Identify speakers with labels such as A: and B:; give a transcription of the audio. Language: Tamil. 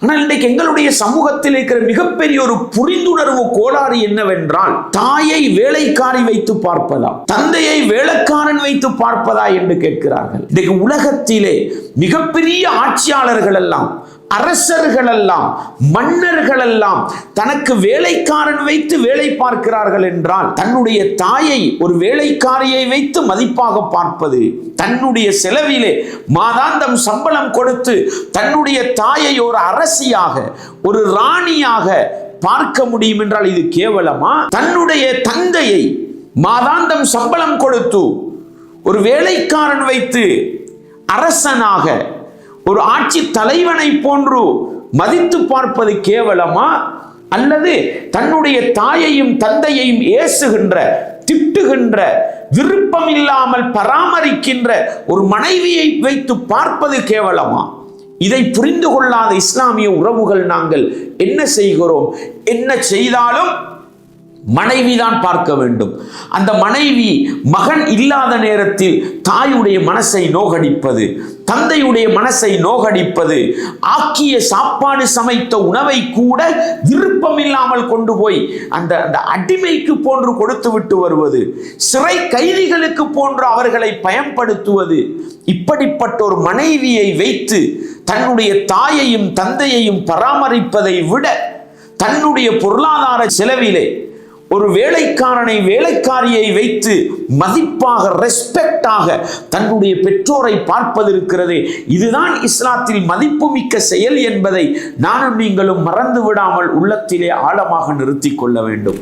A: ஆனால் இன்றைக்கு எங்களுடைய சமூகத்தில் இருக்கிற மிகப்பெரிய ஒரு புரிந்துணர்வு கோளாறு என்னவென்றால், தாயை வேலைக்காரி வைத்து பார்ப்பதா, தந்தையை வேலைக்காரன் வைத்து பார்ப்பதா என்று கேட்கிறார்கள். இன்றைக்கு உலகத்திலே மிகப்பெரிய ஆட்சியாளர்கள் எல்லாம், அரசர்கள் எல்லாம், மன்னர்கள் எல்லாம் தனக்கு வேலைக்காரன் வைத்து வேலை பார்க்கிறார்கள் என்றால், தன்னுடைய தாயை ஒரு வேலைக்காரியை வைத்து மதிப்பாக பார்ப்பது, தன்னுடைய செலவிலே மாதாந்தம் சம்பளம் கொடுத்து தன்னுடைய தாயை ஒரு அரசியாக, ஒரு ராணியாக பார்க்க முடியும் என்றால் இது கேவலமா? தன்னுடைய தந்தையை மாதாந்தம் சம்பளம் கொடுத்து ஒரு வேலைக்காரன் வைத்து அரசனாக, ஒரு ஆட்சி தலைவனை போன்று மதித்து பார்ப்பது கேவலமா? அல்லது தன்னுடைய தாயையும் தந்தையையும் ஏசுகின்ற, திட்டுகின்ற, விருப்பம் இல்லாமல் பராமரிக்கின்ற ஒரு மனைவியை வைத்து பார்ப்பது கேவலமா? இதை புரிந்து கொள்ளாத இஸ்லாமிய உறவுகள் நாங்கள் என்ன செய்கிறோம்? என்ன செய்தாலும் மனைவிதான் பார்க்க வேண்டும். அந்த மனைவி மகன் இல்லாத நேரத்தில் தாயுடைய மனசை நோகடிப்பது, தந்தையுடைய மனசை நோகடிப்பது, ஆக்கிய சாப்பாடு சமைத்த உணவை கூட விருப்பம் இல்லாமல் கொண்டு போய் அந்த அடிமைக்கு போன்று கொடுத்து விட்டு வருவது, சிறை கைதிகளுக்கு போன்று அவர்களை பயன்படுத்துவது, இப்படிப்பட்ட ஒரு மனைவியை வைத்து தன்னுடைய தாயையும் தந்தையையும் பராமரிப்பதை விட தன்னுடைய பொருளாதார செலவிலே ஒரு வேலைக்காரனை, வேலைக்காரியை வைத்து மதிப்பாக, ரெஸ்பெக்டாக தன்னுடைய பெற்றோரை பார்ப்பது இருக்கிறது. இதுதான் இஸ்லாத்தில் மதிப்புமிக்க செயல் என்பதை நானும் நீங்களும் மறந்து விடாமல் உள்ளத்திலே ஆழமாக நிறுத்திக் கொள்ள வேண்டும்.